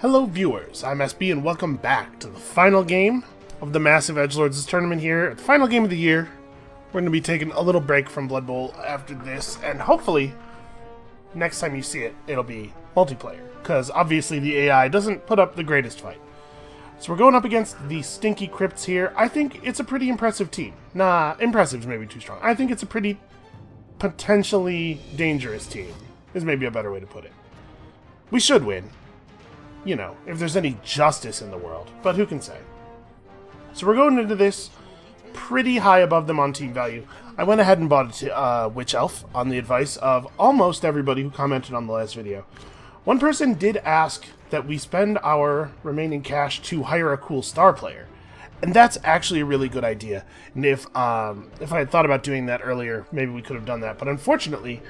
Hello viewers, I'm SB and welcome back to the final game of the Massive Edgelords tournament here. The final game of the year. We're going to be taking a little break from Blood Bowl after this, and hopefully, next time you see it, it'll be multiplayer. Because obviously the AI doesn't put up the greatest fight. So we're going up against the Stinky Crypts here. I think it's a pretty impressive team. Nah, impressive is maybe too strong. I think it's a pretty potentially dangerous team, is maybe a better way to put it. We should win. You know, if there's any justice in the world. But who can say? So we're going into this pretty high above them on team value. I went ahead and bought a Witch Elf on the advice of almost everybody who commented on the last video. One person did ask that we spend our remaining cash to hire a cool star player. And that's actually a really good idea. And if I had thought about doing that earlier, maybe we could have done that. But unfortunately,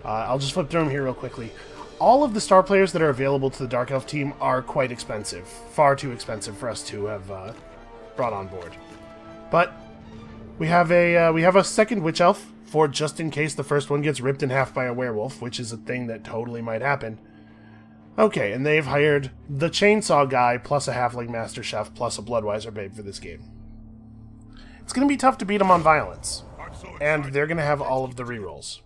I'll just flip through them here real quickly. All of the star players that are available to the Dark Elf team are quite expensive. Far too expensive for us to have brought on board. But we have a second Witch Elf for just in case the first one gets ripped in half by a werewolf, which is a thing that totally might happen. Okay, and they've hired the Chainsaw Guy plus a Halfling Master Chef plus a Bloodweiser Babe for this game. It's going to be tough to beat them on violence, and they're going to have all of the rerolls.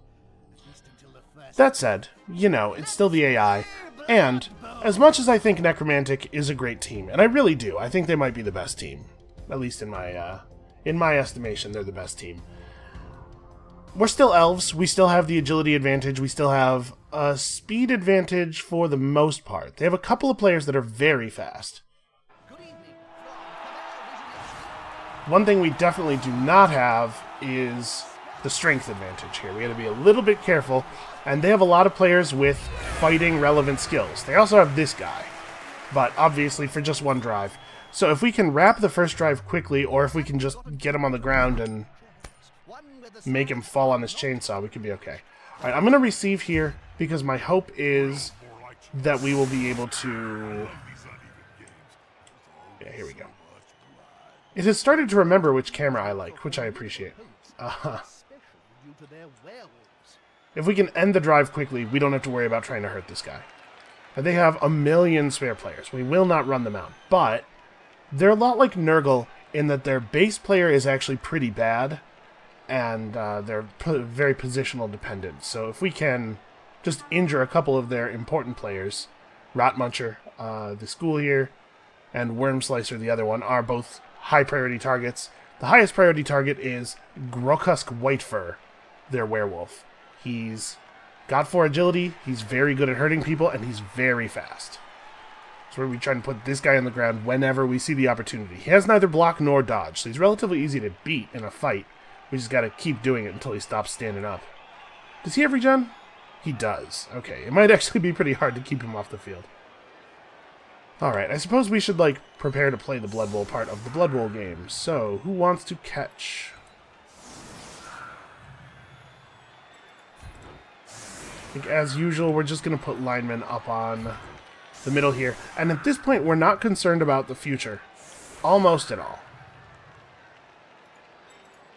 That said, you know, it's still the AI, and as much as I think Necromantic is a great team, and I really do, I think they might be the best team. At least in my estimation, they're the best team. We're still elves, we still have the agility advantage, we still have a speed advantage for the most part. They have a couple of players that are very fast. One thing we definitely do not have is the strength advantage here. We got to be a little bit careful, and they have a lot of players with fighting relevant skills. They also have this guy, but obviously for just one drive. So if we can wrap the first drive quickly, or if we can just get him on the ground and make him fall on his chainsaw, we could be okay. Alright, I'm going to receive here, because my hope is that we will be able to... Yeah, here we go. It has started to remember which camera I like, which I appreciate. If we can end the drive quickly, we don't have to worry about trying to hurt this guy. And they have a million spare players. We will not run them out. But they're a lot like Nurgle in that their base player is actually pretty bad. And they're very positional dependent. So if we can just injure a couple of their important players, Rotmuncher, the school here, and Wormslicer, the other one, are both high priority targets. The highest priority target is Grokusk Whitefur, their werewolf. He's got 4 agility, he's very good at hurting people, and he's very fast. So we're going to be trying to put this guy on the ground whenever we see the opportunity. He has neither block nor dodge, so he's relatively easy to beat in a fight. We just got to keep doing it until he stops standing up. Does he have regen? He does. Okay, it might actually be pretty hard to keep him off the field. Alright, I suppose we should, like, prepare to play the Blood Bowl part of the Blood Bowl game. So, who wants to catch? I think, as usual, we're just going to put linemen up on the middle here. And at this point, we're not concerned about the future. Almost at all.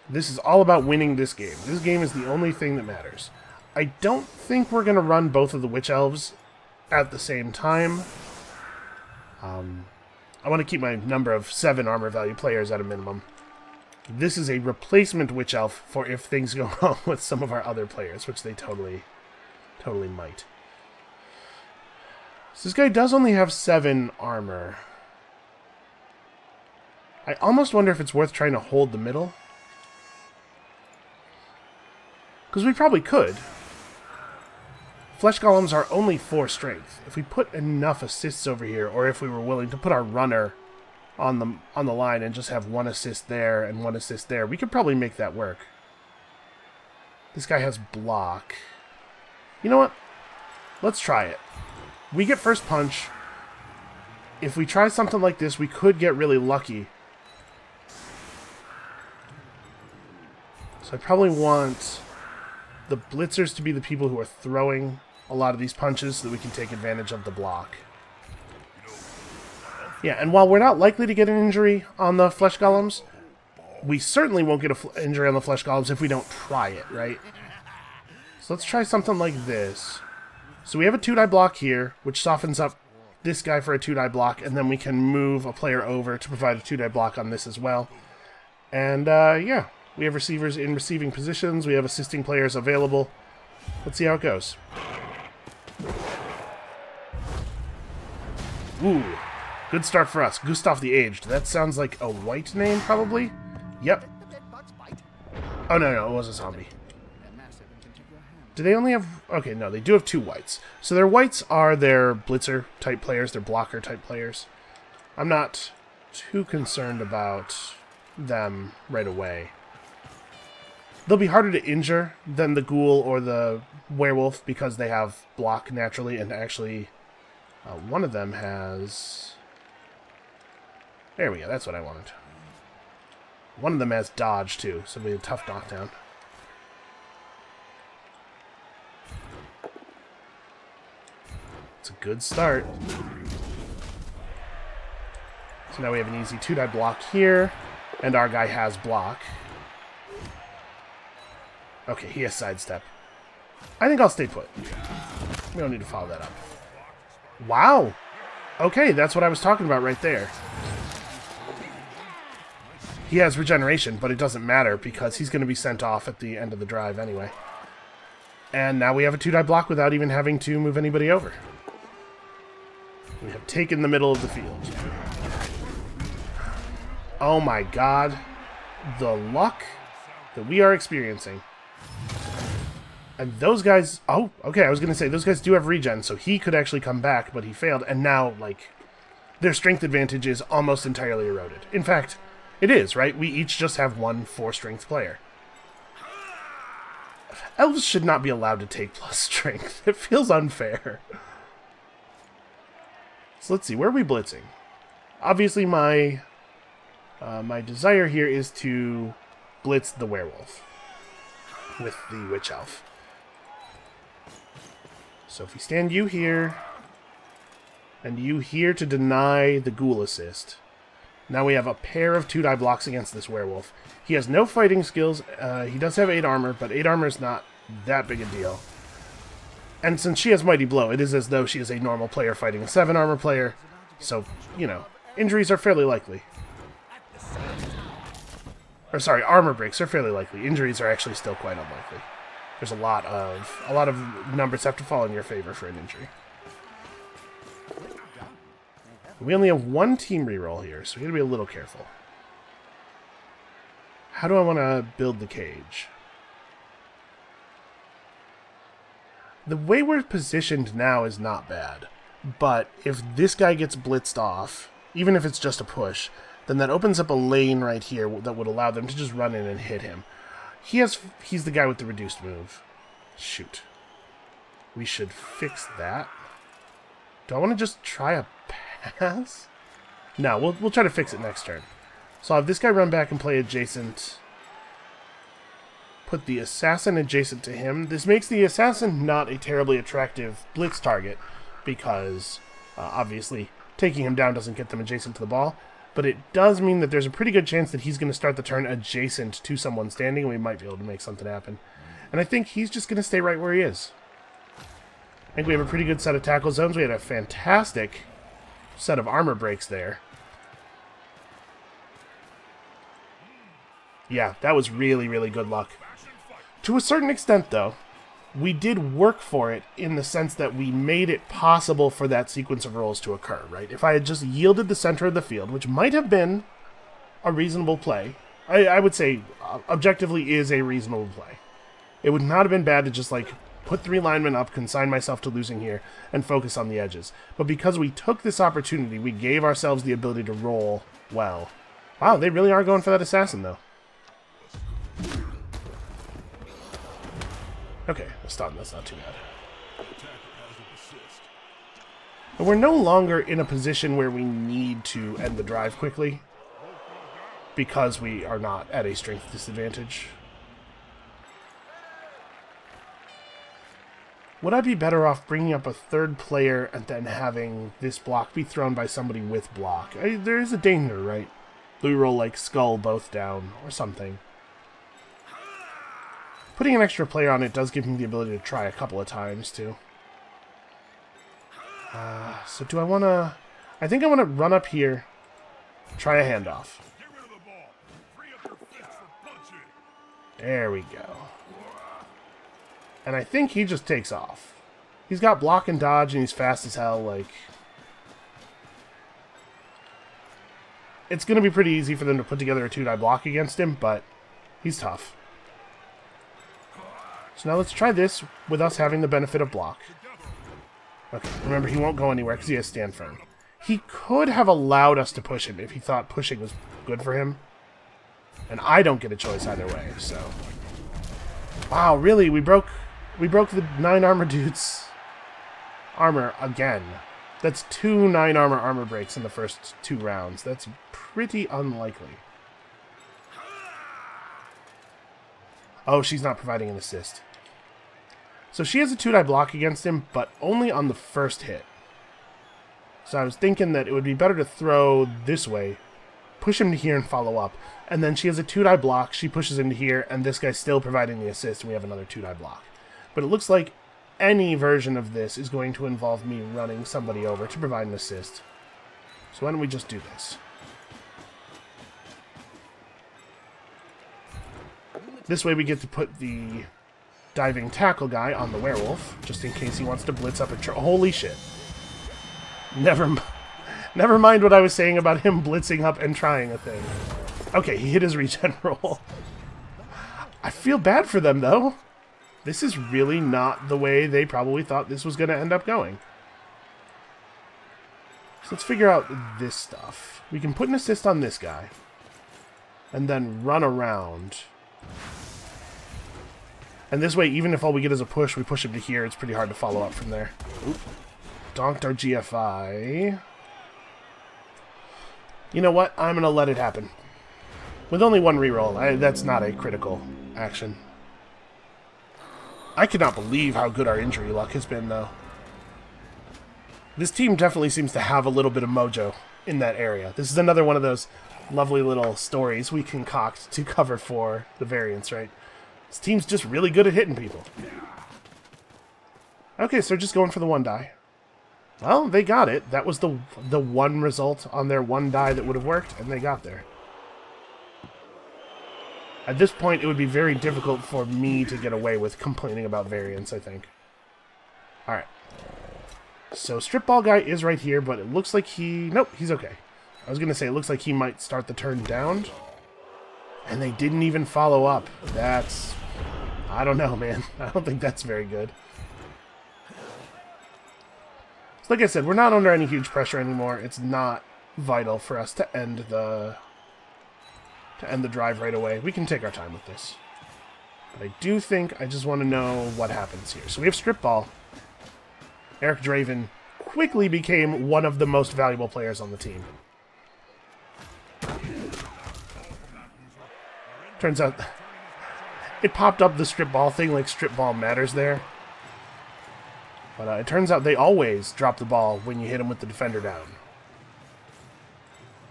This is all about winning this game. This game is the only thing that matters. I don't think we're going to run both of the Witch Elves at the same time. I want to keep my number of 7 armor value players at a minimum. This is a replacement Witch Elf for if things go wrong with some of our other players, which they totally might. So this guy does only have 7 armor. I almost wonder if it's worth trying to hold the middle. Because we probably could. Flesh Golems are only 4 strength. If we put enough assists over here, or if we were willing to put our runner on the line and just have 1 assist there and 1 assist there, we could probably make that work. This guy has block. You know what? Let's try it. We get first punch. If we try something like this, we could get really lucky. So I probably want the blitzers to be the people who are throwing a lot of these punches so that we can take advantage of the block. Yeah, and while we're not likely to get an injury on the Flesh Golems, we certainly won't get an injury on the Flesh Golems if we don't try it, right? So let's try something like this. So we have a 2-die block here, which softens up this guy for a 2-die block, and then we can move a player over to provide a 2-die block on this as well. And, yeah, we have receivers in receiving positions. We have assisting players available. Let's see how it goes. Ooh, good start for us. Gustav the Aged. That sounds like a white name, probably? Yep. Oh, no, it was a zombie. Do they only have... Okay, no, they do have 2 whites. So their whites are their blitzer-type players, their blocker-type players. I'm not too concerned about them right away. They'll be harder to injure than the ghoul or the werewolf because they have block naturally, and actually one of them has... There we go, that's what I wanted. One of them has dodge, too, so it'll be a tough knockdown. It's a good start. So now we have an easy 2-die block here, and our guy has block. Okay, he has sidestep. I think I'll stay put. We don't need to follow that up. Wow! Okay, that's what I was talking about right there. He has regeneration, but it doesn't matter because he's going to be sent off at the end of the drive anyway. And now we have a 2-die block without even having to move anybody over. We have taken the middle of the field. Oh my god. The luck that we are experiencing. And those guys... Oh, okay, I was going to say, those guys do have regen, so he could actually come back, but he failed. And now, like, their strength advantage is almost entirely eroded. In fact, it is, right? We each just have 1 4-strength player. Elves should not be allowed to take plus strength. It feels unfair. So let's see, where are we blitzing? Obviously, my desire here is to blitz the werewolf with the witch elf. So if we stand you here, and you here to deny the ghoul assist, now we have a pair of 2-die blocks against this werewolf. He has no fighting skills. He does have 8 armor, but 8 armor is not that big a deal. And since she has Mighty Blow, it is as though she is a normal player fighting a 7 armor player. So, you know, injuries are fairly likely. Or sorry, armor breaks are fairly likely. Injuries are actually still quite unlikely. There's a lot of numbers have to fall in your favor for an injury. We only have 1 team reroll here, so we gotta be a little careful. How do I want to build the cage? The way we're positioned now is not bad, but if this guy gets blitzed off, even if it's just a push, then that opens up a lane right here that would allow them to just run in and hit him. He's the guy with the reduced move. Shoot. We should fix that. Do I want to just try a pass? No, we'll try to fix it next turn. So I'll have this guy run back and play adjacent. Put the assassin adjacent to him. This makes the assassin not a terribly attractive blitz target because, obviously, taking him down doesn't get them adjacent to the ball. But it does mean that there's a pretty good chance that he's going to start the turn adjacent to someone standing, and we might be able to make something happen. And I think he's just going to stay right where he is. I think we have a pretty good set of tackle zones. We had a fantastic set of armor breaks there. Yeah, that was really, really good luck. To a certain extent, though, we did work for it in the sense that we made it possible for that sequence of rolls to occur, right? If I had just yielded the center of the field, which might have been a reasonable play, I would say objectively is a reasonable play. It would not have been bad to just, like, put 3 linemen up, consign myself to losing here, and focus on the edges. But because we took this opportunity, we gave ourselves the ability to roll well. Wow, they really are going for that assassin, though. Okay, a stun, that's not too bad. But we're no longer in a position where we need to end the drive quickly, because we are not at a strength disadvantage. Would I be better off bringing up a 3rd player and then having this block be thrown by somebody with block? There is a danger, right? We roll like skull both down or something. Putting an extra player on it does give him the ability to try a couple of times, too. So do I want to... I think I want to run up here, try a handoff. There we go. And I think he just takes off. He's got block and dodge, and he's fast as hell, like... It's going to be pretty easy for them to put together a 2-die block against him, but he's tough. So now let's try this with us having the benefit of block. Okay, remember, he won't go anywhere because he has stand firm. He could have allowed us to push him if he thought pushing was good for him. And I don't get a choice either way, so... Wow, really? We broke the 9 armor dude's armor again. That's 2 9 armor breaks in the first 2 rounds. That's pretty unlikely. Oh, she's not providing an assist. So she has a 2-die block against him, but only on the first hit. So I was thinking that it would be better to throw this way, push him to here and follow up. And then she has a 2-die block, she pushes him to here, and this guy's still providing the assist, and we have another 2-die block. But it looks like any version of this is going to involve me running somebody over to provide an assist. So why don't we just do this? This way we get to put the diving tackle guy on the werewolf, just in case he wants to blitz up a holy shit. Never mind what I was saying about him blitzing up and trying a thing. Okay, he hit his regen roll. I feel bad for them, though. This is really not the way they probably thought this was going to end up going. So let's figure out this stuff. We can put an assist on this guy. And then run around. And this way, even if all we get is a push, we push him to here, it's pretty hard to follow up from there. Oop. Donked our GFI. You know what? I'm going to let it happen. With only 1 reroll, that's not a critical action. I cannot believe how good our injury luck has been, though. This team definitely seems to have a little bit of mojo in that area. This is another one of those lovely little stories we concoct to cover for the variants, right? This team's just really good at hitting people. Okay, so just going for the 1-die. Well, they got it. That was the one result on their 1-die that would have worked, and they got there. At this point, it would be very difficult for me to get away with complaining about variance, I think. Alright. So, strip ball guy is right here, but it looks like he... Nope, he's okay. I was going to say, it looks like he might start the turn down. And they didn't even follow up. That's... I don't know, man. I don't think that's very good. So, like I said, we're not under any huge pressure anymore. It's not vital for us to end the drive right away. We can take our time with this. But I do think I just want to know what happens here. So we have strip ball. Eric Draven quickly became one of the most valuable players on the team. Turns out it popped up the strip ball thing like strip ball matters there. But it turns out they always drop the ball when you hit them with the defender down.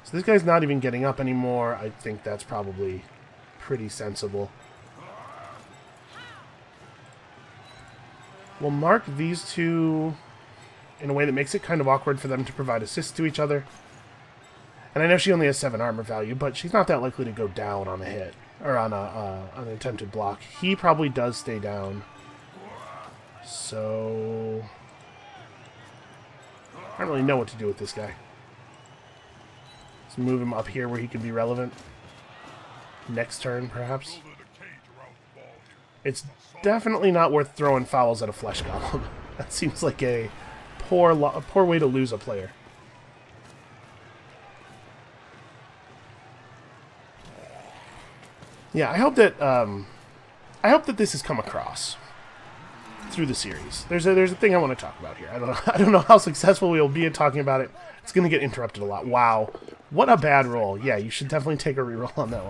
So this guy's not even getting up anymore. I think that's probably pretty sensible. We'll mark these two in a way that makes it kind of awkward for them to provide assists to each other. And I know she only has 7 armor value, but she's not that likely to go down on a hit. Or on an attempted block. He probably does stay down. So... I don't really know what to do with this guy. Let's move him up here where he can be relevant. Next turn, perhaps. It's definitely not worth throwing fouls at a flesh golem. That seems like a poor way to lose a player. Yeah, I hope that this has come across through the series. There's a thing I want to talk about here. I don't know how successful we will be at talking about it. It's going to get interrupted a lot. Wow, what a bad roll. Yeah, you should definitely take a reroll on that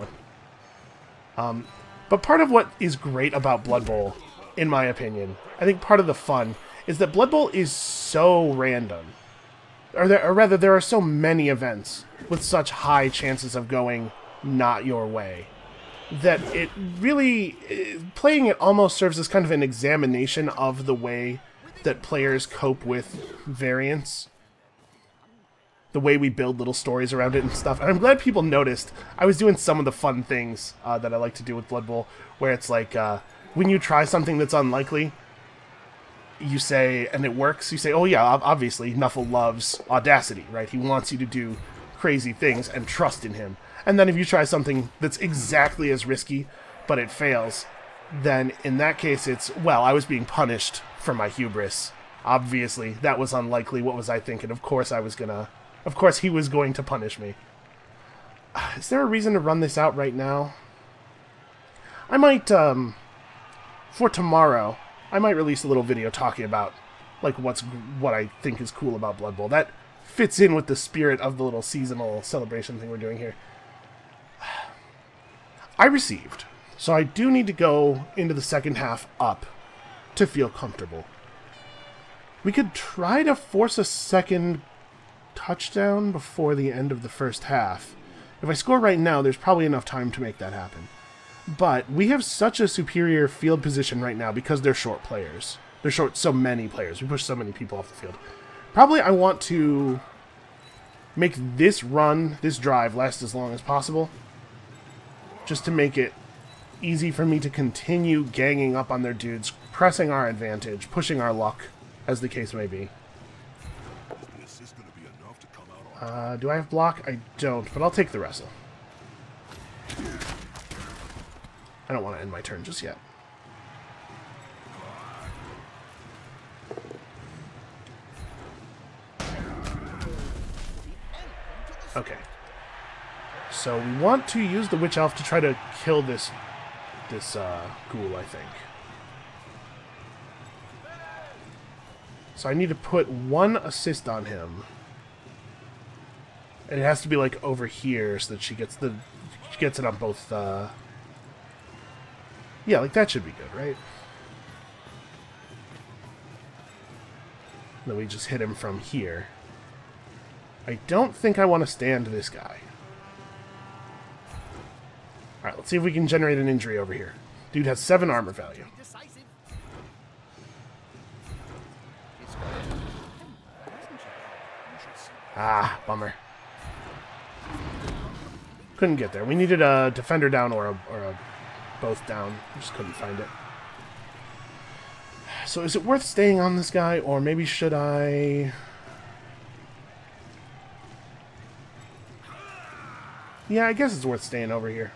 one. But part of what is great about Blood Bowl, in my opinion, I think part of the fun is that Blood Bowl is so random, or rather, there are so many events with such high chances of going not your way, that it really, playing it almost serves as kind of an examination of the way that players cope with variants. The way we build little stories around it and stuff. And I'm glad people noticed. I was doing some of the fun things that I like to do with Blood Bowl, where it's like, when you try something that's unlikely, you say, and it works, you say, oh yeah, obviously, Nuffle loves audacity, right? He wants you to do crazy things and trust in him. And then if you try something that's exactly as risky, but it fails, then in that case it's, well, I was being punished for my hubris. Obviously, that was unlikely. What was I thinking? Of course he was going to punish me. Is there a reason to run this out right now? I might, for tomorrow, I might release a little video talking about, like, what I think is cool about Blood Bowl. That fits in with the spirit of the little seasonal celebration thing we're doing here. I received, so I do need to go into the second half up to feel comfortable. We could try to force a second touchdown before the end of the first half. If I score right now, there's probably enough time to make that happen. But we have such a superior field position right now because they're short players. They're short so many players. We push so many people off the field. Probably I want to make this run, this drive, last as long as possible. Just to make it easy for me to continue ganging up on their dudes, pressing our advantage, pushing our luck, as the case may be. Do I have block? I don't, but I'll take the wrestle. I don't want to end my turn just yet. Okay. So we want to use the Witch Elf to try to kill this ghoul, I think. So I need to put one assist on him. And it has to be like over here so that she gets it on both yeah, like that should be good, right? Then we just hit him from here. I don't think I want to stand this guy. Alright, let's see if we can generate an injury over here. Dude has 7 armor value. Ah, bummer. Couldn't get there. We needed a defender down or a both down. Just couldn't find it. So is it worth staying on this guy, or maybe should I... Yeah, I guess it's worth staying over here.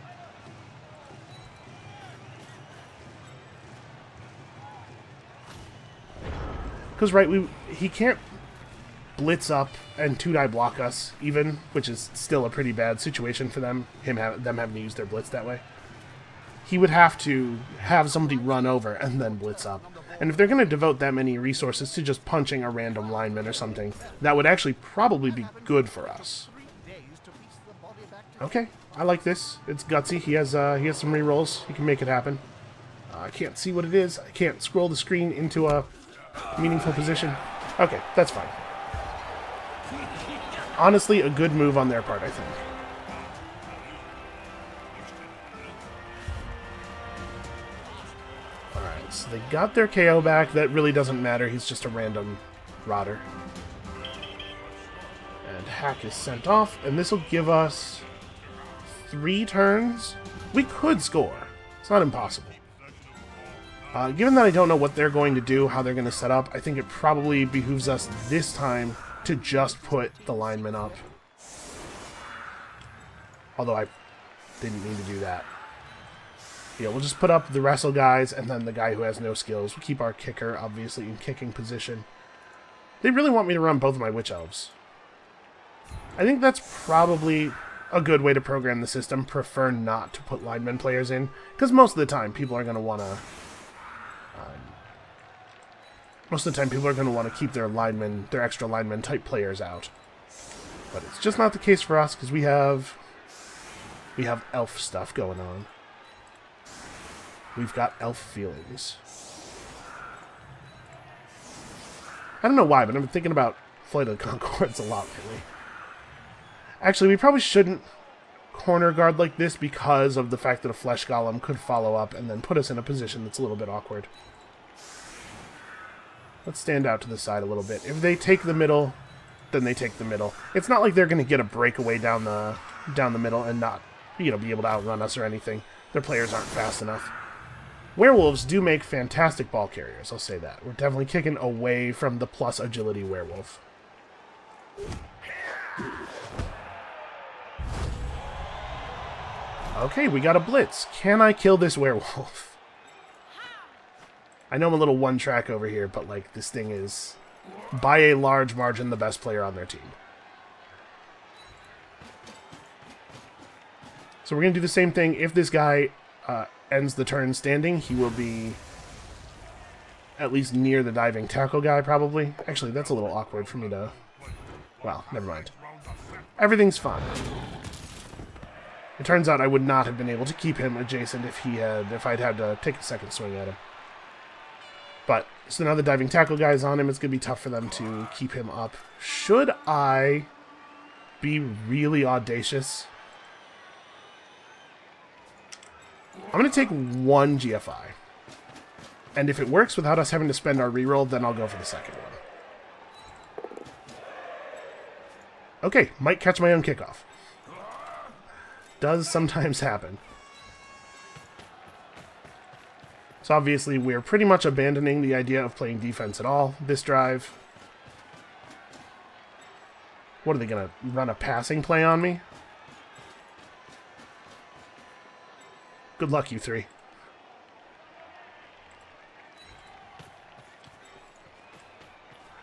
Because, right, he can't blitz up and 2-die block us, even, which is still a pretty bad situation for them, them having to use their blitz that way. He would have to have somebody run over and then blitz up. And if they're going to devote that many resources to just punching a random lineman or something, that would actually probably be good for us. Okay, I like this. It's gutsy. He has some rerolls. He can make it happen. I can't see what it is. I can't scroll the screen into a meaningful position. Okay, that's fine. Honestly, a good move on their part, I think. Alright, so they got their KO back. That really doesn't matter. He's just a random rotter. And Hack is sent off, and this will give us 3 turns. We could score. It's not impossible. Given that I don't know what they're going to do, how they're going to set up, I think it probably behooves us this time to just put the lineman up. Although I didn't mean to do that. Yeah, we'll just put up the wrestle guys and then the guy who has no skills. We'll keep our kicker, obviously, in kicking position. They really want me to run both of my Witch Elves. I think that's probably a good way to program the system. Prefer not to put lineman players in, because most of the time people are going to want to keep their linemen, their extra lineman type players out. But it's just not the case for us, because we have elf stuff going on. We've got elf feelings. I don't know why, but I've been thinking about Flight of the Conchords a lot lately. Actually, we probably shouldn't corner guard like this because of the fact that a Flesh Golem could follow up and then put us in a position that's a little bit awkward. Let's stand out to the side a little bit. If they take the middle, then they take the middle. It's not like they're going to get a breakaway down the middle and not, be able to outrun us or anything. Their players aren't fast enough. Werewolves do make fantastic ball carriers, I'll say that. We're definitely kicking away from the plus agility werewolf. Okay, we got a blitz. Can I kill this werewolf? I know I'm a little one-track over here, but, like, this thing is, by a large margin, the best player on their team. So we're going to do the same thing. If this guy ends the turn standing, he will be at least near the diving tackle guy, probably. Actually, that's a little awkward for me to... Well, never mind. Everything's fine. It turns out I would not have been able to keep him adjacent if I'd had to take a second swing at him. But, so now the diving tackle guy is on him. It's going to be tough for them to keep him up. Should I be really audacious? I'm going to take one GFI. And if it works without us having to spend our reroll, then I'll go for the second one. Okay, might catch my own kickoff. Does sometimes happen. So obviously we're pretty much abandoning the idea of playing defense at all this drive. What are they going to run a passing play on me? Good luck, you three.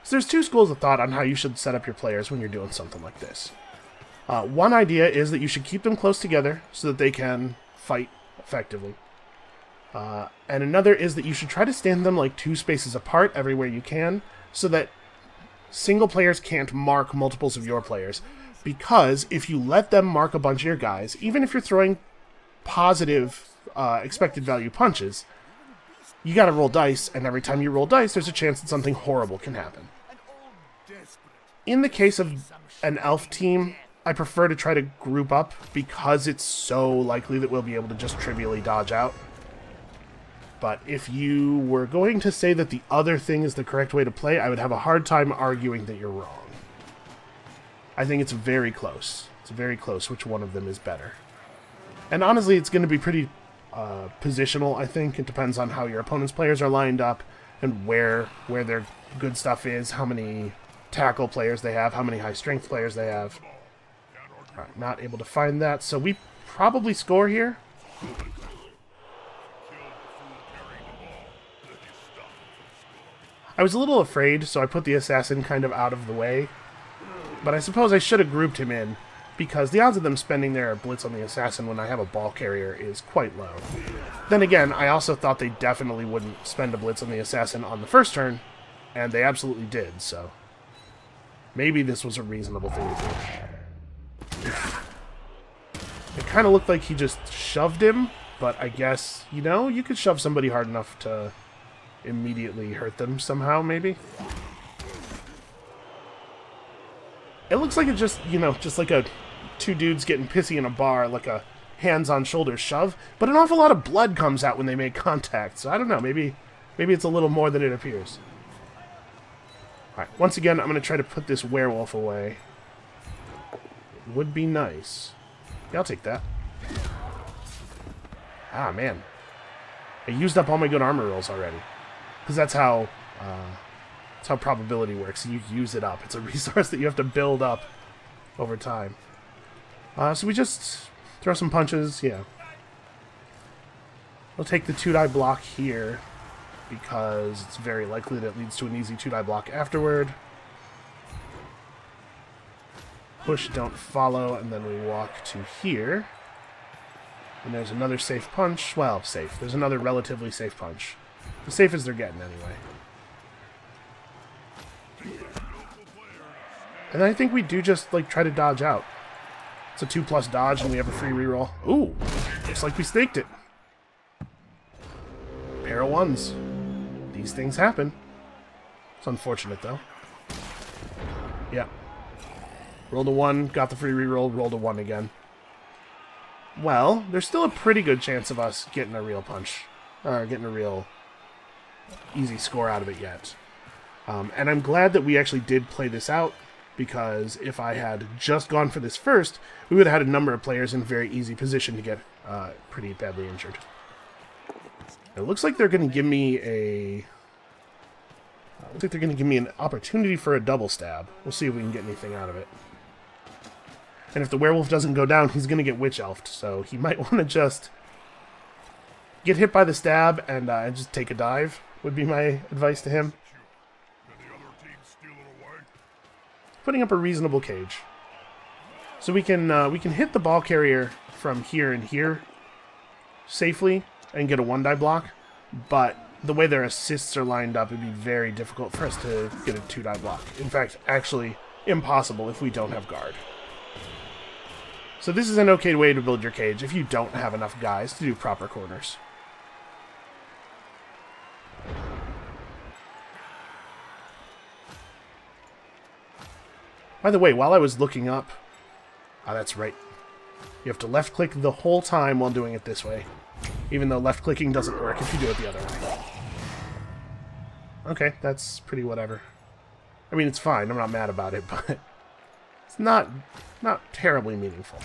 So there's two schools of thought on how you should set up your players when you're doing something like this. One idea is that you should keep them close together so that they can fight effectively. And another is that you should try to stand them like 2 spaces apart everywhere you can so that single players can't mark multiples of your players. Because if you let them mark a bunch of your guys, even if you're throwing positive expected value punches, you gotta roll dice, and every time you roll dice, there's a chance that something horrible can happen. In the case of an elf team, I prefer to try to group up because it's so likely that we'll be able to just trivially dodge out. But if you were going to say that the other thing is the correct way to play, I would have a hard time arguing that you're wrong. I think it's very close. It's very close which one of them is better. And honestly, it's going to be pretty positional, I think. It depends on how your opponent's players are lined up and where their good stuff is, how many tackle players they have, how many high-strength players they have. Alright, not able to find that, so we probably score here. I was a little afraid, so I put the assassin kind of out of the way. But I suppose I should have grouped him in, because the odds of them spending their blitz on the assassin when I have a ball carrier is quite low. Then again, I also thought they definitely wouldn't spend a blitz on the assassin on the first turn, and they absolutely did, so maybe this was a reasonable thing to do. It kind of looked like he just shoved him, but I guess, you know, you could shove somebody hard enough to immediately hurt them somehow, maybe? It looks like it just, you know, just like a two dudes getting pissy in a bar, like a hands-on-shoulders shove, but an awful lot of blood comes out when they make contact, so I don't know, maybe it's a little more than it appears. Alright, once again, I'm going to try to put this werewolf away. It would be nice. Yeah, I'll take that. Ah, man. I used up all my good armor rolls already. Because that's how probability works. You use it up. It's a resource that you have to build up over time. So we just throw some punches. Yeah. We'll take the 2-die block here because it's very likely that it leads to an easy 2-die block afterward. Push, don't follow, and then we walk to here. And there's another safe punch. Well, safe. There's another relatively safe punch. As safe as they're getting, anyway. And I think we do just, like, try to dodge out. It's a 2+ dodge, and we have a free reroll. Ooh! Looks like we staked it. Pair of 1s. These things happen. It's unfortunate, though. Yeah. Rolled a 1, got the free reroll, rolled a 1 again. Well, there's still a pretty good chance of us getting a real punch. Or getting a real easy score out of it yet. And I'm glad that we actually did play this out, because if I had just gone for this first, we would have had a number of players in a very easy position to get pretty badly injured. It looks like they're going to give me a... looks like they're going to give me an opportunity for a double stab. We'll see if we can get anything out of it. And if the werewolf doesn't go down, he's going to get witch-elfed, so he might want to just get hit by the stab and just take a dive, would be my advice to him. Putting up a reasonable cage. So we can hit the ball carrier from here and here safely and get a 1-die block, but the way their assists are lined up, it'd be very difficult for us to get a 2-die block. In fact, actually impossible if we don't have guard. So this is an okay way to build your cage if you don't have enough guys to do proper corners. By the way, while I was looking up... Ah, that's right. You have to left-click the whole time while doing it this way. Even though left-clicking doesn't work if you do it the other way. Okay, that's pretty whatever. I mean, it's fine. I'm not mad about it, but... it's not terribly meaningful.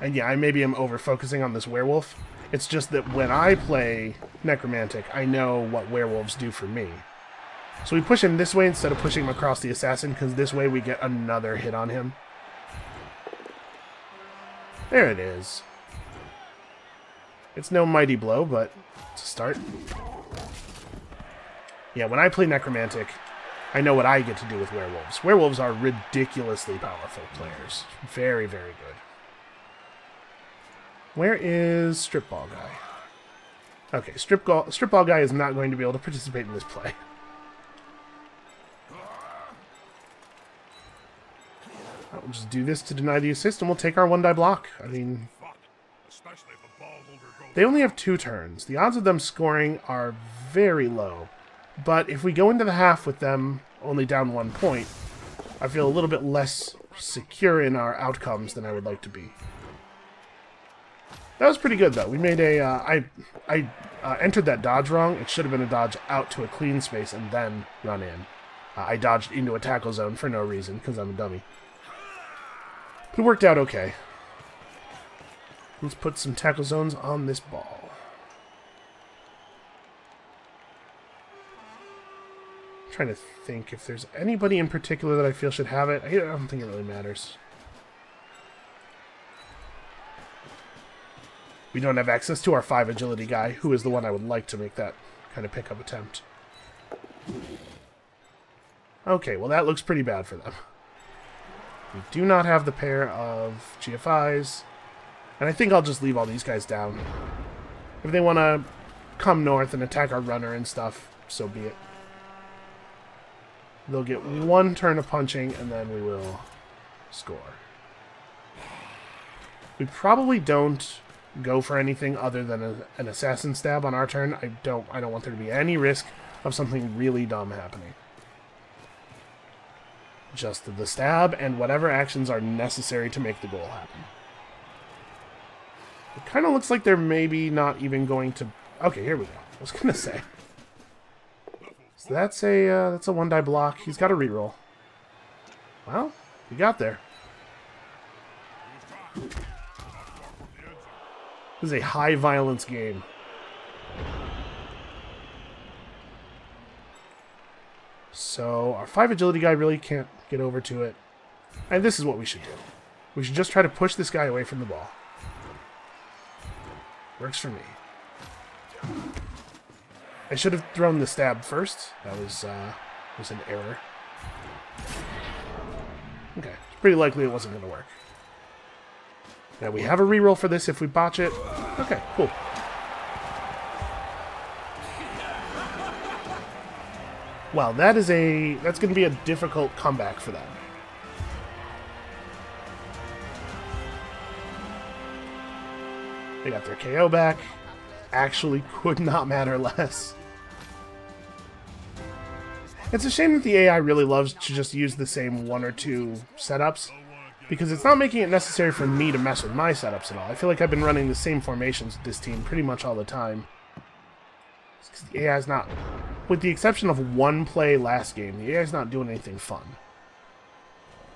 And yeah, I maybe am over-focusing on this werewolf. It's just that when I play Necromantic, I know what werewolves do for me. So we push him this way instead of pushing him across the assassin, because this way we get another hit on him. There it is. It's no mighty blow, but it's a start. Yeah, when I play Necromantic, I know what I get to do with werewolves. Werewolves are ridiculously powerful players. Very, very good. Where is Strip Ball Guy? Okay, Strip Ball Guy is not going to be able to participate in this play. We'll just do this to deny the assist, and we'll take our 1-die block. I mean, they only have 2 turns. The odds of them scoring are very low. But if we go into the half with them only down 1 point, I feel a little bit less secure in our outcomes than I would like to be. That was pretty good, though. We made a... I entered that dodge wrong. It should have been a dodge out to a clean space and then run in. I dodged into a tackle zone for no reason, because I'm a dummy. But it worked out okay. Let's put some tackle zones on this ball. I'm trying to think if there's anybody in particular that I feel should have it. I don't think it really matters. We don't have access to our 5 agility guy, who is the one I would like to make that kind of pickup attempt. Okay, well that looks pretty bad for them. We do not have the pair of GFIs, and I think I'll just leave all these guys down. If they want to come north and attack our runner and stuff, so be it. They'll get 1 turn of punching, and then we will score. We probably don't go for anything other than an assassin stab on our turn. I don't want there to be any risk of something really dumb happening. Just the stab and whatever actions are necessary to make the goal happen. It kind of looks like they're maybe not even going to... Okay, here we go. I was going to say. So that's a 1-die block. He's got a reroll. Well, he got there. This is a high-violence game. So, our 5 agility guy really can't get over to it. And this is what we should do. We should just try to push this guy away from the ball. Works for me. I should have thrown the stab first. That was an error. Okay, it's pretty likely it wasn't going to work. Now we have a reroll for this if we botch it. Okay, cool. Wow, that's going to be a difficult comeback for them. They got their KO back. Actually could not matter less. It's a shame that the AI really loves to just use the same 1 or 2 setups, because it's not making it necessary for me to mess with my setups at all. I feel like I've been running the same formations with this team pretty much all the time. The AI is not, with the exception of one play last game, the AI is not doing anything fun.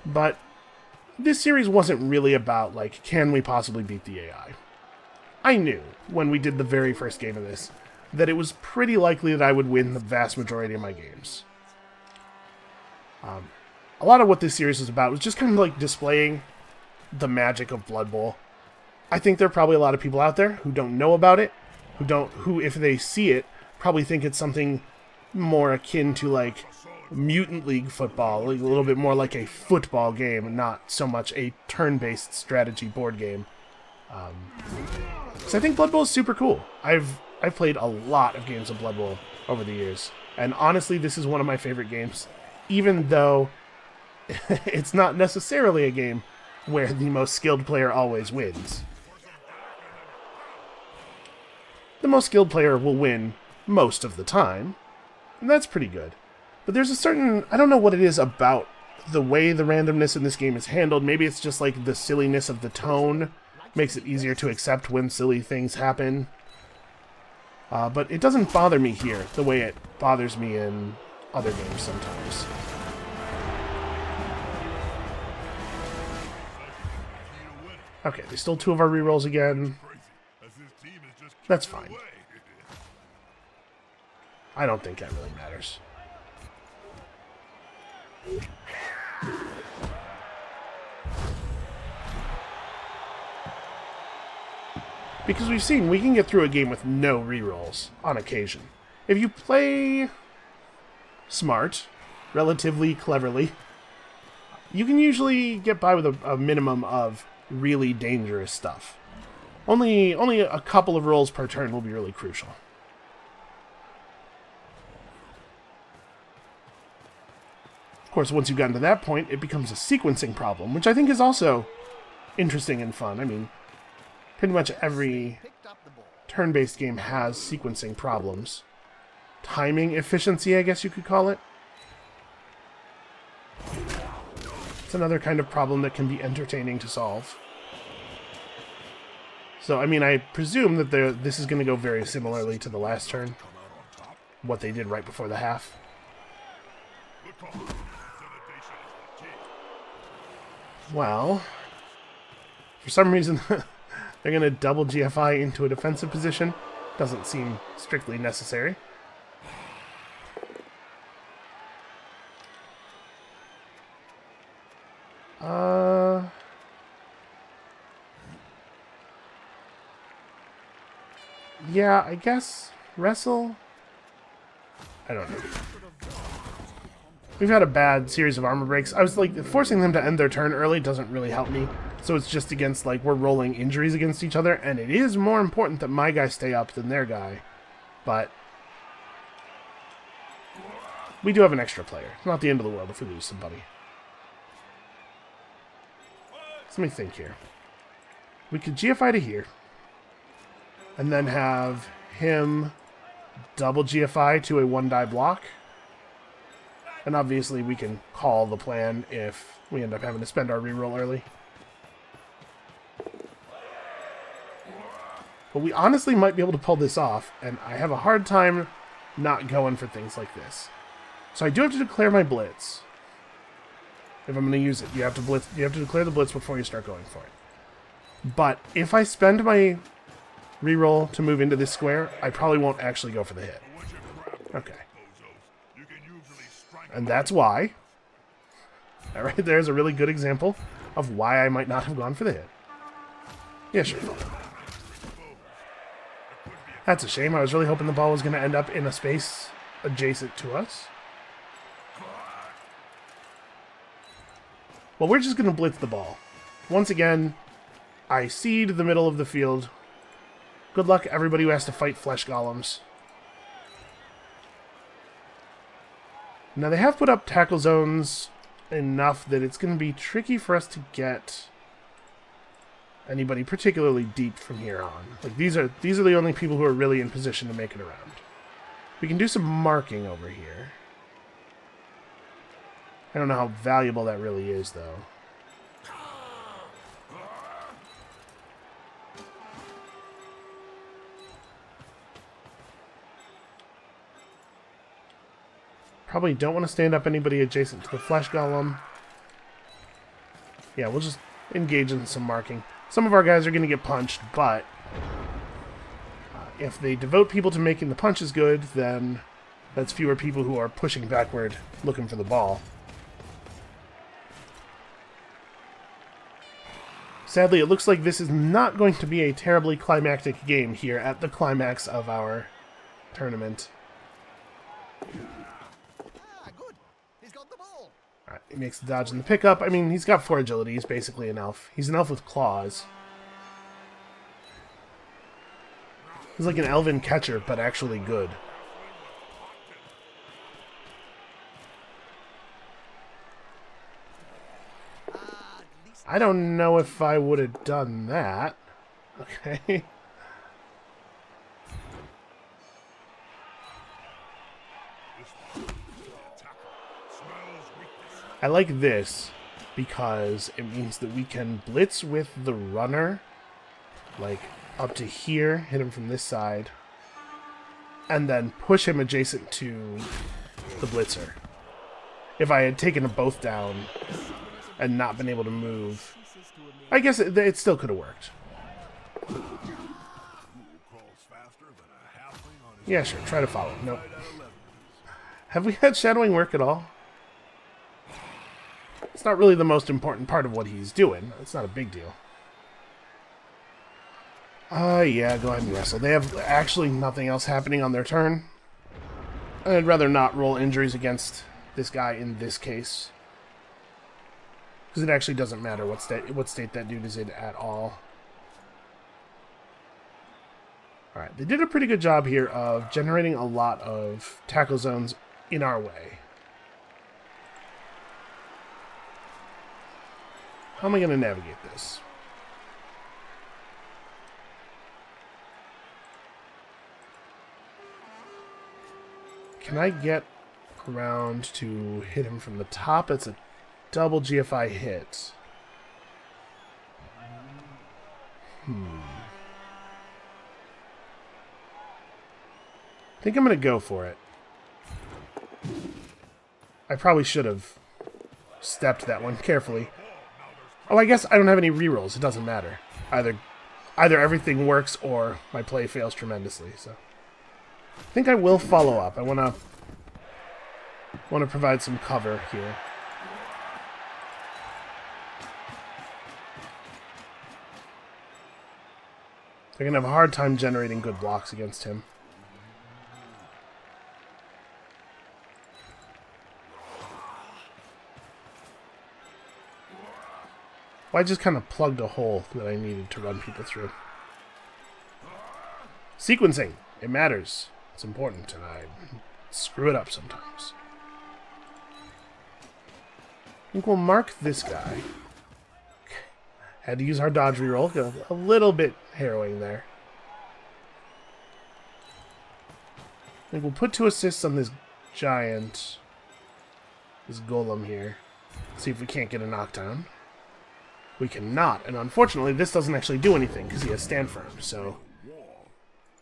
But this series wasn't really about, like, can we possibly beat the AI? I knew, when we did the very first game of this, that it was pretty likely that I would win the vast majority of my games. A lot of what this series was about was just kind of like displaying the magic of Blood Bowl. I think there are probably a lot of people out there who don't know about it, who if they see it, probably think it's something more akin to like Mutant League football, like a little bit more like a football game, not so much a turn-based strategy board game. So I think Blood Bowl is super cool. I've played a lot of games of Blood Bowl over the years, and honestly, this is one of my favorite games, even though it's not necessarily a game where the most skilled player always wins. The most skilled player will win most of the time, and that's pretty good. But there's a certain, I don't know what it is about the way the randomness in this game is handled. Maybe it's just like the silliness of the tone makes it easier to accept when silly things happen. But it doesn't bother me here the way it bothers me in other games sometimes. Okay, they stole 2 of our rerolls again. That's fine. I don't think that really matters. Because we've seen we can get through a game with no rerolls on occasion. If you play smart, relatively cleverly, you can usually get by with a minimum of really dangerous stuff. Only a couple of rolls per turn will be really crucial. Of course, once you've gotten to that point, it becomes a sequencing problem, which I think is also interesting and fun. I mean, pretty much every turn-based game has sequencing problems. Timing efficiency, I guess you could call it. It's another kind of problem that can be entertaining to solve. So, I mean, I presume that this is going to go very similarly to the last turn. What they did right before the half. Well, for some reason, they're going to double GFI into a defensive position. Doesn't seem strictly necessary. Yeah, I guess wrestle. I don't know. We've had a bad series of armor breaks. I was like, forcing them to end their turn early doesn't really help me. So it's just against, like, we're rolling injuries against each other, and it is more important that my guy stay up than their guy. But we do have an extra player. It's not the end of the world if we lose somebody. So let me think here. We could GFI to here. And then have him double GFI to a 1-die block. And obviously we can call the plan if we end up having to spend our reroll early. But we honestly might be able to pull this off, and I have a hard time not going for things like this. So I do have to declare my blitz. If I'm going to use it, you have to blitz. You have to declare the blitz before you start going for it. But if I spend my reroll to move into this square, I probably won't actually go for the hit. Okay. And that's why. That right there is a really good example of why I might not have gone for the hit. Yeah, sure. That's a shame. I was really hoping the ball was going to end up in a space adjacent to us. Well, we're just going to blitz the ball. Once again, I seed the middle of the field. Good luck, everybody who has to fight flesh golems. Now, they have put up tackle zones enough that it's going to be tricky for us to get anybody particularly deep from here on. Like, these are the only people who are really in position to make it around. We can do some marking over here. I don't know how valuable that really is, though. Probably don't want to stand up anybody adjacent to the flesh golem. Yeah, we'll just engage in some marking. Some of our guys are going to get punched, but if they devote people to making the punches good, then that's fewer people who are pushing backward looking for the ball. Sadly, it looks like this is not going to be a terribly climactic game here at the climax of our tournament. Good. He's got the ball. Alright, he makes the dodge and the pickup. I mean, he's got 4 agility. He's basically an elf. He's an elf with claws. He's like an elven catcher, but actually good. I don't know if I would have done that. Okay. I like this because it means that we can blitz with the runner, like up to here, hit him from this side, and then push him adjacent to the blitzer. If I had taken them both down and not been able to move, I guess it still could have worked. Yeah, sure, try to follow. Nope. Have we had shadowing work at all? It's not really the most important part of what he's doing. It's not a big deal. Yeah, go ahead and wrestle. They have actually nothing else happening on their turn. I'd rather not roll injuries against this guy in this case, because it actually doesn't matter what state that dude is in at all. Alright, they did a pretty good job here of generating a lot of tackle zones in our way. How am I going to navigate this? Can I get around to hit him from the top? It's a double GFI hit. I think I'm going to go for it. I probably should have stepped that one carefully. Oh, I guess I don't have any rerolls. It doesn't matter. Either everything works or my play fails tremendously. So I think I will follow up. I want to provide some cover here. They're going to have a hard time generating good blocks against him. Well, I just kind of plugged a hole that I needed to run people through. Sequencing. It matters. It's important, and I screw it up sometimes. I think we'll mark this guy. Had to use our dodge reroll. A little bit harrowing there. I think we'll put 2 assists on this giant, this golem here. See if we can't get a knockdown. We cannot, and unfortunately this doesn't actually do anything because he has stand firm, so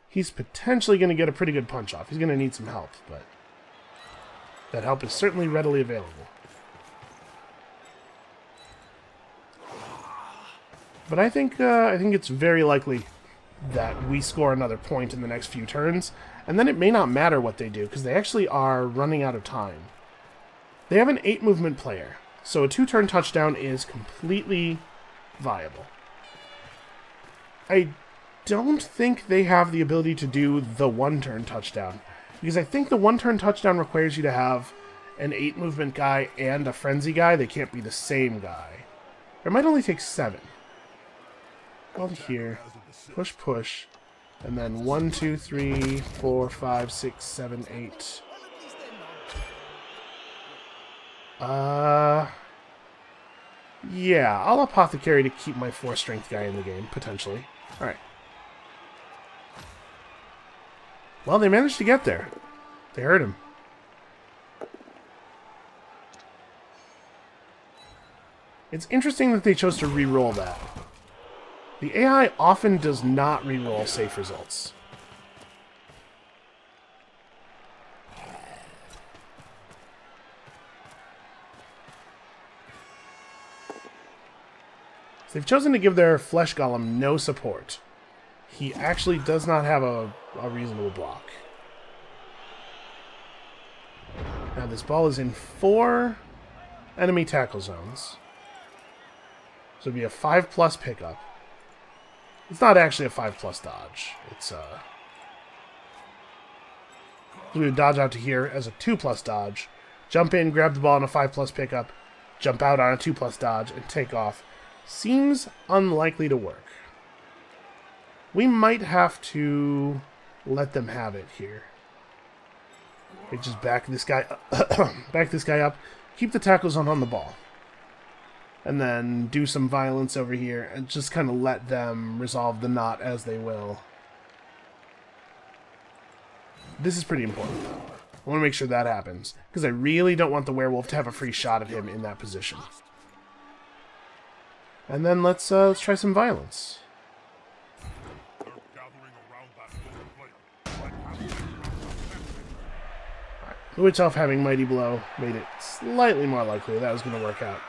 he's potentially going to get a pretty good punch off. He's going to need some help, but that help is certainly readily available. But I think it's very likely that we score another point in the next few turns, and then it may not matter what they do because they actually are running out of time. They have an 8 movement player. So a 2-turn touchdown is completely viable. I don't think they have the ability to do the 1-turn touchdown, because I think the 1-turn touchdown requires you to have an 8 movement guy and a frenzy guy. They can't be the same guy. It might only take 7. Hold here, push, push, and then 1, 2, 3, 4, 5, 6, 7, 8. Yeah, I'll Apothecary to keep my 4-strength guy in the game, potentially. Alright. Well, they managed to get there. They hurt him. It's interesting that they chose to re-roll that. The AI often does not re-roll safe results. they've chosen to give their flesh golem no support. He actually does not have a reasonable block. Now this ball is in 4 enemy tackle zones. So it'd be a 5+ pickup. It's not actually a 5+ dodge. It's we would dodge out to here as a 2+ dodge, jump in, grab the ball on a 5+ pickup, jump out on a 2+ dodge, and take off. Seems unlikely to work. We might have to let them have it here. We just back this guy back this guy up, keep the tackle zone on the ball. And then do some violence over here and just kind of let them resolve the knot as they will. This is pretty important, though. I want to make sure that happens, because I really don't want the werewolf to have a free shot at him in that position. And then let's try some violence. The Witch Elf having Mighty Blow made it slightly more likely that was going to work out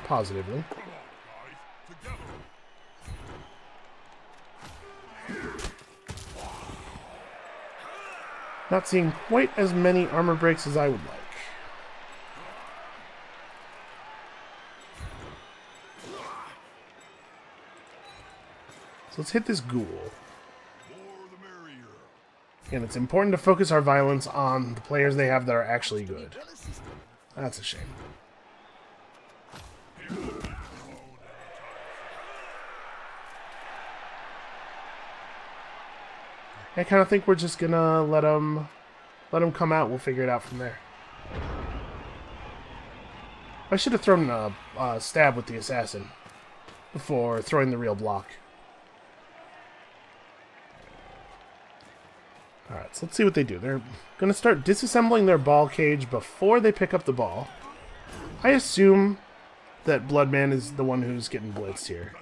positively. Not seeing quite as many armor breaks as I would like. So let's hit this ghoul. And it's important to focus our violence on the players they have that are actually good. That's a shame. I kind of think we're just gonna let them come out. We'll figure it out from there. I should have thrown a stab with the assassin before throwing the real block. Alright, so let's see what they do. They're going to start disassembling their ball cage before they pick up the ball. I assume that Bloodman is the one who's getting blitzed here.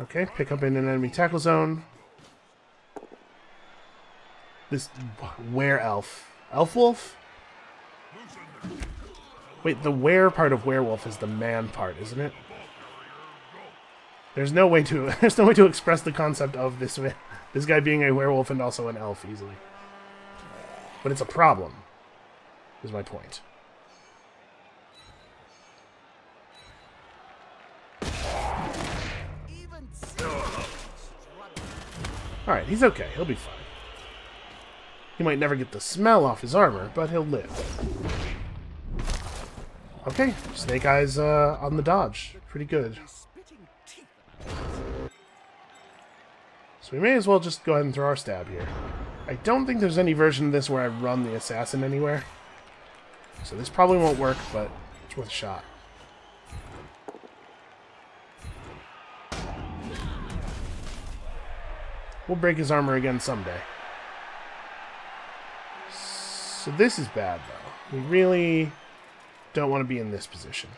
Okay, pick up in an enemy tackle zone. This were-elf. Elf-wolf? Wait, the were part of werewolf is the man part, isn't it? There's no way to express the concept of this guy being a werewolf and also an elf easily. But it's a problem, is my point. Alright, he's okay. He'll be fine. He might never get the smell off his armor, but he'll live. Okay, Snake Eyes on the dodge. Pretty good. So we may as well just go ahead and throw our stab here. I don't think there's any version of this where I run the assassin anywhere. So this probably won't work, but it's worth a shot. We'll break his armor again someday. So this is bad, though. We really don't want to be in this position.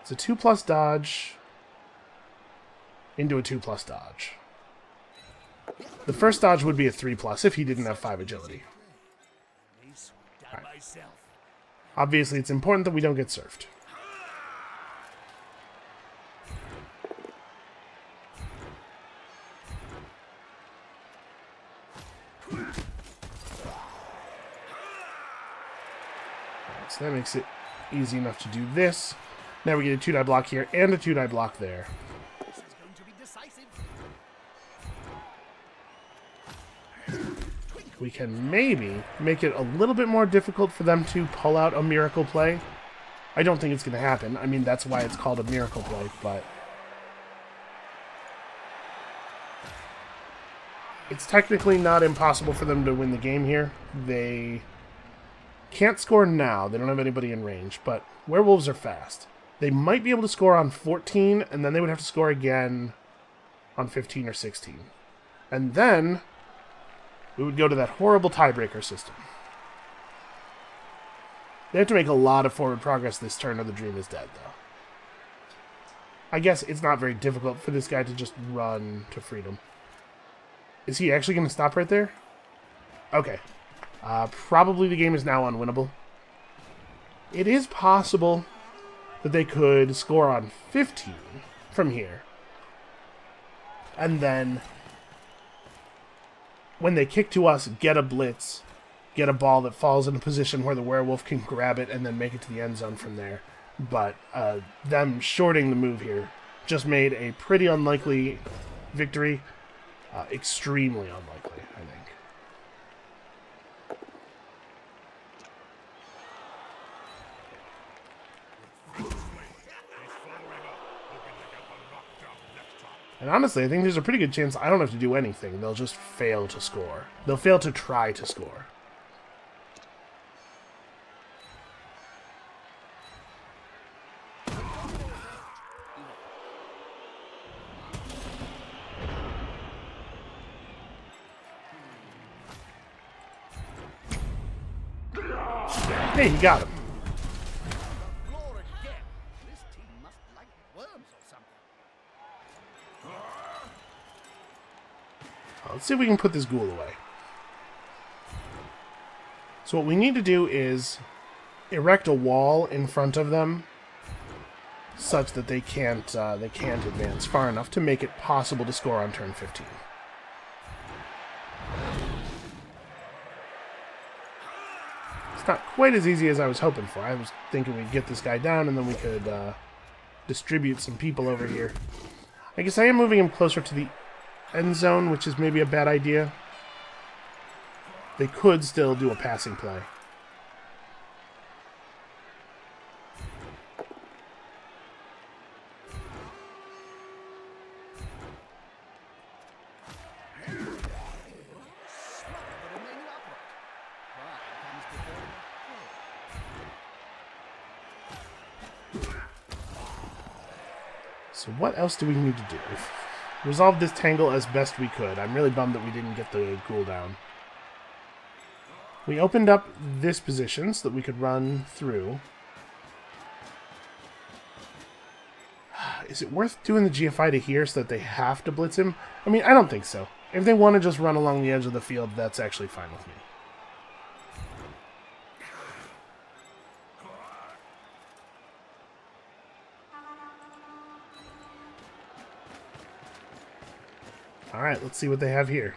It's a 2+ dodge into a 2+ dodge. The first dodge would be a 3+ if he didn't have 5 agility. Right. Obviously, it's important that we don't get surfed. So that makes it easy enough to do this. Now we get a 2-die block here and a 2-die block there. This is going to be decisive. We can maybe make it a little bit more difficult for them to pull out a miracle play. I don't think it's going to happen. I mean, that's why it's called a miracle play, but it's technically not impossible for them to win the game here. They can't score now. They don't have anybody in range, but werewolves are fast. They might be able to score on 14, and then they would have to score again on 15 or 16. And then we would go to that horrible tiebreaker system. They have to make a lot of forward progress this turn or the dream is dead, though. I guess it's not very difficult for this guy to just run to freedom. Is he actually going to stop right there? Okay. Probably the game is now unwinnable. It is possible that they could score on 15 from here. And then, when they kick to us, get a blitz, get a ball that falls in a position where the werewolf can grab it and then make it to the end zone from there. But them shorting the move here just made a pretty unlikely victory extremely unlikely, I think. And honestly, I think there's a pretty good chance I don't have to do anything. They'll just fail to score. They'll fail to try to score. Hey, he got him. This team must like worms or something. Let's see if we can put this ghoul away. So what we need to do is erect a wall in front of them such that they can't advance far enough to make it possible to score on turn 15. It's not quite as easy as I was hoping for. I was thinking we'd get this guy down and then we could distribute some people over here. I guess I am moving him closer to the end zone, which is maybe a bad idea. They could still do a passing play. So what else do we need to do? Resolve this tangle as best we could. I'm really bummed that we didn't get the ghoul down. We opened up this position so that we could run through. Is it worth doing the GFI to here so that they have to blitz him? I mean, I don't think so. If they want to just run along the edge of the field, that's actually fine with me. Alright, let's see what they have here.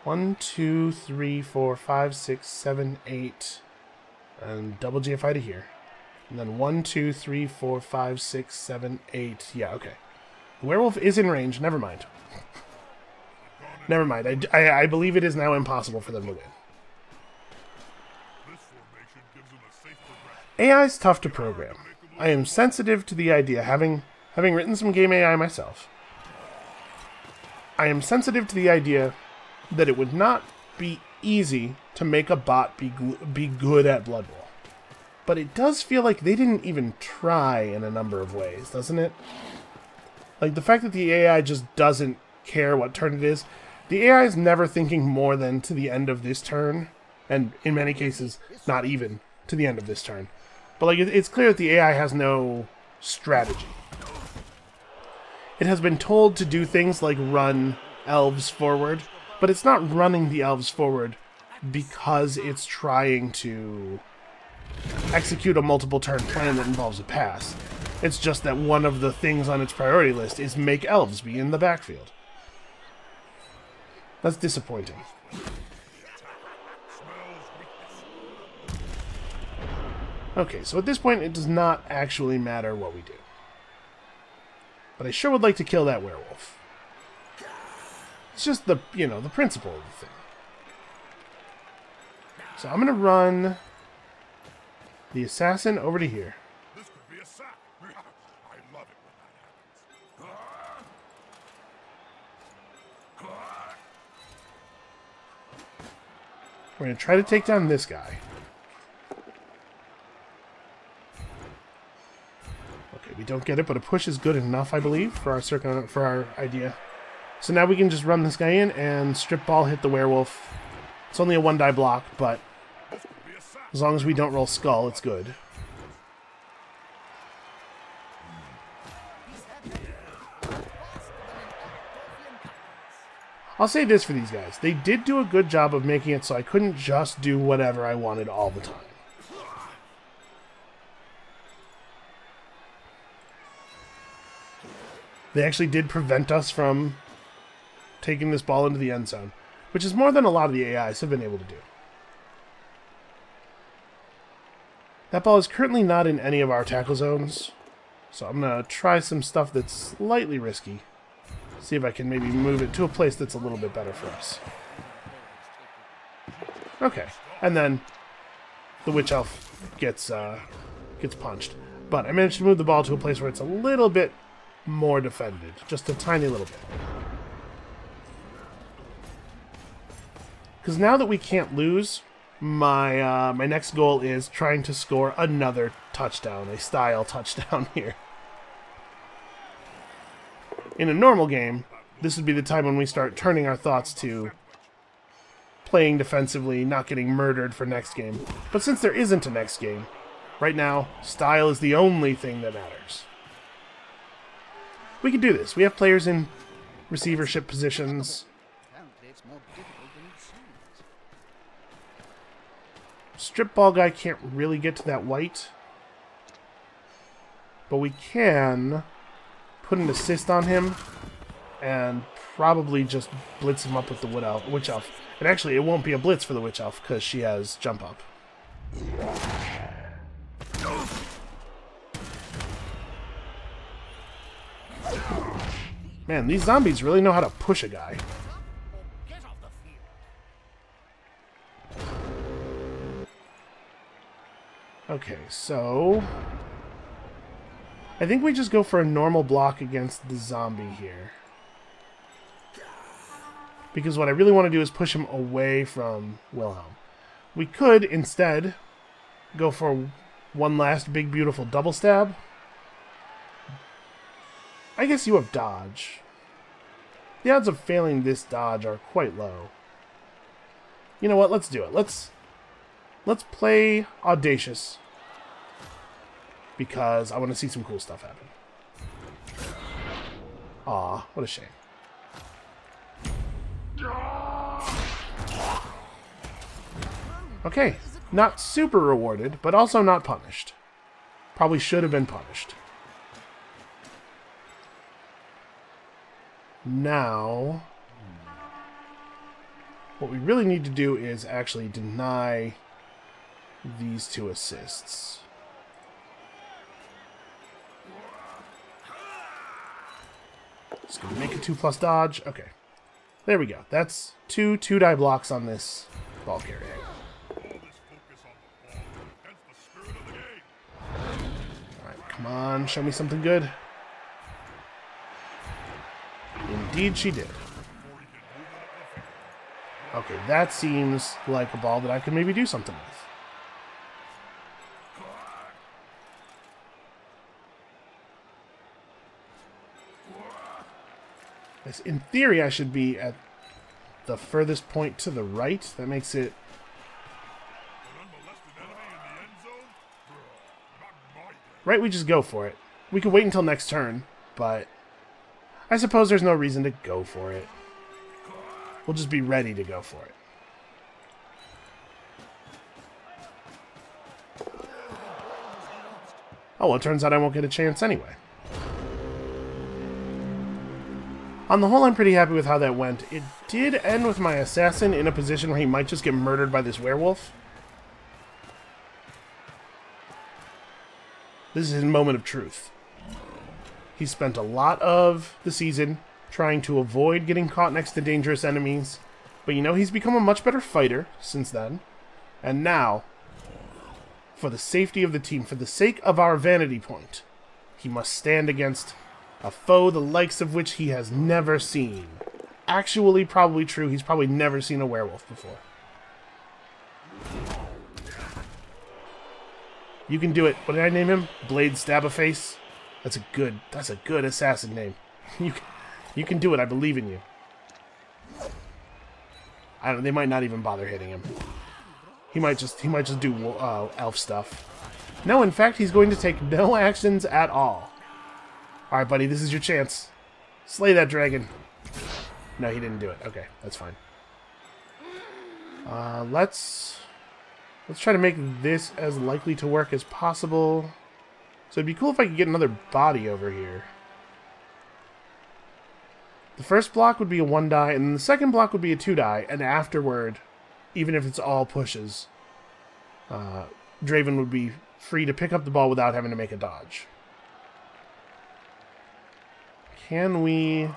One, two, three, four, five, six, seven, 8. And double GFI to here. And then 1, 2, 3, 4, 5, 6, 7, 8. Yeah, okay. The werewolf is in range. Never mind. Never mind. I believe it is now impossible for them to win. AI is tough to program. I am sensitive to the idea, having written some game AI myself. I am sensitive to the idea that it would not be easy to make a bot be good at Blood Bowl. But it does feel like they didn't even try in a number of ways, doesn't it? Like, the fact that the AI just doesn't care what turn it is. The AI is never thinking more than to the end of this turn, and in many cases, not even to the end of this turn. But like, it's clear that the AI has no strategy. It has been told to do things like run elves forward, but it's not running the elves forward because it's trying to execute a multiple turn plan that involves a pass. It's just that one of the things on its priority list is make elves be in the backfield. That's disappointing. Okay, so at this point it does not actually matter what we do. But I sure would like to kill that werewolf. It's just the, you know, the principle of the thing. So I'm going to run the assassin over to here. This could be a sack. I love it when that happens. We're going to try to take down this guy. Okay, we don't get it, but a push is good enough, I believe, for our idea. So now we can just run this guy in and strip ball hit the werewolf. It's only a 1-die block, but as long as we don't roll skull, it's good. I'll say this for these guys. They did do a good job of making it so I couldn't just do whatever I wanted all the time. They actually did prevent us from taking this ball into the end zone, which is more than a lot of the AIs have been able to do. That ball is currently not in any of our tackle zones, so I'm going to try some stuff that's slightly risky. See if I can maybe move it to a place that's a little bit better for us. Okay, and then the Witch Elf gets punched. But I managed to move the ball to a place where it's a little bit more defended, just a tiny little bit. Because now that we can't lose, my next goal is trying to score another touchdown, a style touchdown here. In a normal game, this would be the time when we start turning our thoughts to playing defensively, not getting murdered for next game. But since there isn't a next game, right now, style is the only thing that matters. We can do this. We have players in receivership positions. Apparently it's more difficult than it seems. Strip ball guy can't really get to that white. But we can put an assist on him and probably just blitz him up with the Witch Elf. And actually, it won't be a blitz for the Witch Elf because she has jump up. Man, these zombies really know how to push a guy. Get off the field. Okay, so I think we just go for a normal block against the zombie here. Because what I really want to do is push him away from Wilhelm. We could instead go for one last big beautiful double stab. I guess you have dodge. The odds of failing this dodge are quite low. You know what? Let's do it. Let's play audacious because I want to see some cool stuff happen. Aw, what a shame. Okay, not super rewarded, but also not punished. Probably should have been punished. Now, what we really need to do is actually deny these two assists. Just gonna make a 2+ dodge. Okay. There we go. That's two 2-die blocks on this ball carrier. Alright, come on, show me something good. Indeed she did. Okay, that seems like a ball that I could maybe do something with. In theory, I should be at the furthest point to the right. That makes it... Right, we just go for it. We could wait until next turn, but I suppose there's no reason to go for it. We'll just be ready to go for it. Oh, well, it turns out I won't get a chance anyway. On the whole, I'm pretty happy with how that went. It did end with my assassin in a position where he might just get murdered by this werewolf. This is his moment of truth. He spent a lot of the season trying to avoid getting caught next to dangerous enemies. But you know, he's become a much better fighter since then. And now, for the safety of the team, for the sake of our vanity point, he must stand against a foe the likes of which he has never seen. Actually, probably true. He's probably never seen a werewolf before. You can do it. What did I name him? Blade Stab-a-Face? That's a good assassin name. You can do it. I believe in you. They might not even bother hitting him. He might just do elf stuff. No, in fact, he's going to take no actions at all. Alright, buddy, this is your chance. Slay that dragon. No, he didn't do it. Okay, that's fine. Let's try to make this as likely to work as possible. So it'd be cool if I could get another body over here. The first block would be a 1 die, and the second block would be a 2 die, and afterward, even if it's all pushes, Draven would be free to pick up the ball without having to make a dodge. Can we...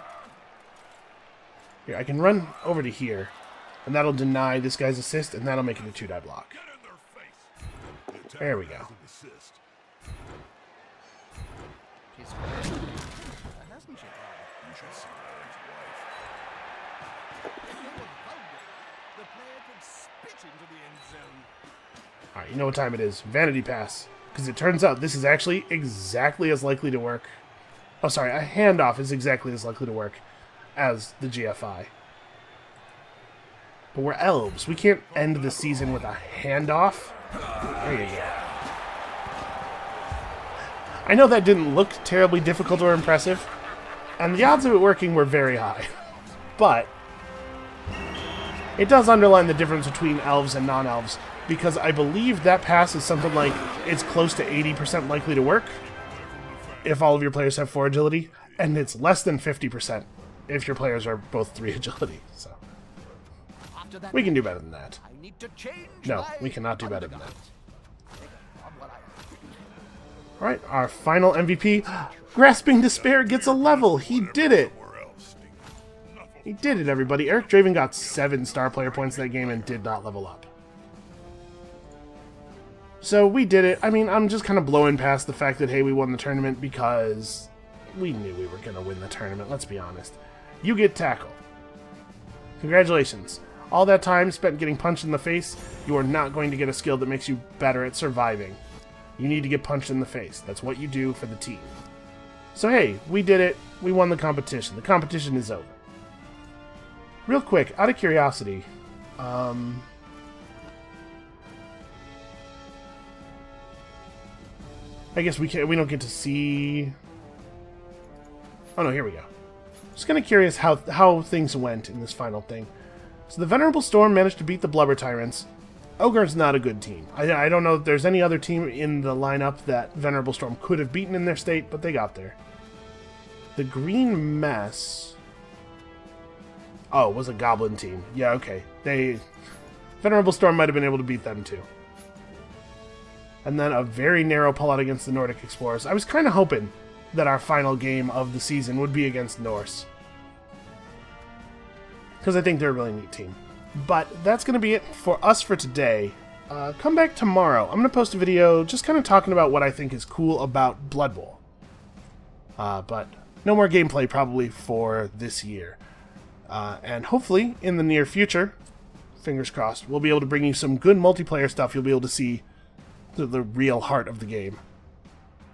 Here, I can run over to here, and that'll deny this guy's assist, and that'll make it a 2 die block. There we go. She's hasn't she? You should see The player could spit into the end zone. Alright, you know what time it is. Vanity pass. Because it turns out this is actually exactly as likely to work. Oh, sorry, a handoff is exactly as likely to work as the GFI. But we're elves. We can't end the season with a handoff. There you go. I know that didn't look terribly difficult or impressive, and the odds of it working were very high. But it does underline the difference between elves and non-elves, because I believe that pass is something like it's close to 80% likely to work if all of your players have 4 agility, and it's less than 50% if your players are both 3 agility. So After that, we can do better than that. I need to change. No, my we cannot do better than that. undergarments. On what I- Alright, our final MVP, Grasping Despair, gets a level. He did it. He did it, everybody. Eric Draven got 7 star player points that game and did not level up. So we did it. I mean, I'm just kind of blowing past the fact that, hey, we won the tournament because we knew we were going to win the tournament, let's be honest. You get tackle. Congratulations. All that time spent getting punched in the face, you are not going to get a skill that makes you better at surviving. You need to get punched in the face. That's what you do for the team. So hey, we did it. We won the competition. The competition is over. Real quick, out of curiosity, I guess we don't get to see... Oh no, here we go. Just kind of curious how things went in this final thing. So the Venerable Storm managed to beat the Blubber Tyrants. Ogre's not a good team. I don't know if there's any other team in the lineup that Venerable Storm could have beaten in their state, but they got there. The Green Mess... Oh, it was a Goblin team. Yeah, okay. Venerable Storm might have been able to beat them too. And then a very narrow pullout against the Nordic Explorers. I was kind of hoping that our final game of the season would be against Norse, because I think they're a really neat team. But that's going to be it for us for today. Come back tomorrow. I'm going to post a video just kind of talking about what I think is cool about Blood Bowl. But no more gameplay probably for this year. And hopefully, in the near future, fingers crossed, we'll be able to bring you some good multiplayer stuff. You'll be able to see the real heart of the game.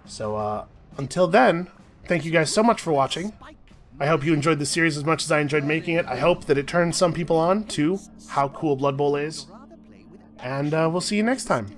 So, until then, thank you guys so much for watching. I hope you enjoyed the series as much as I enjoyed making it. I hope that it turns some people on to how cool Blood Bowl is. And we'll see you next time.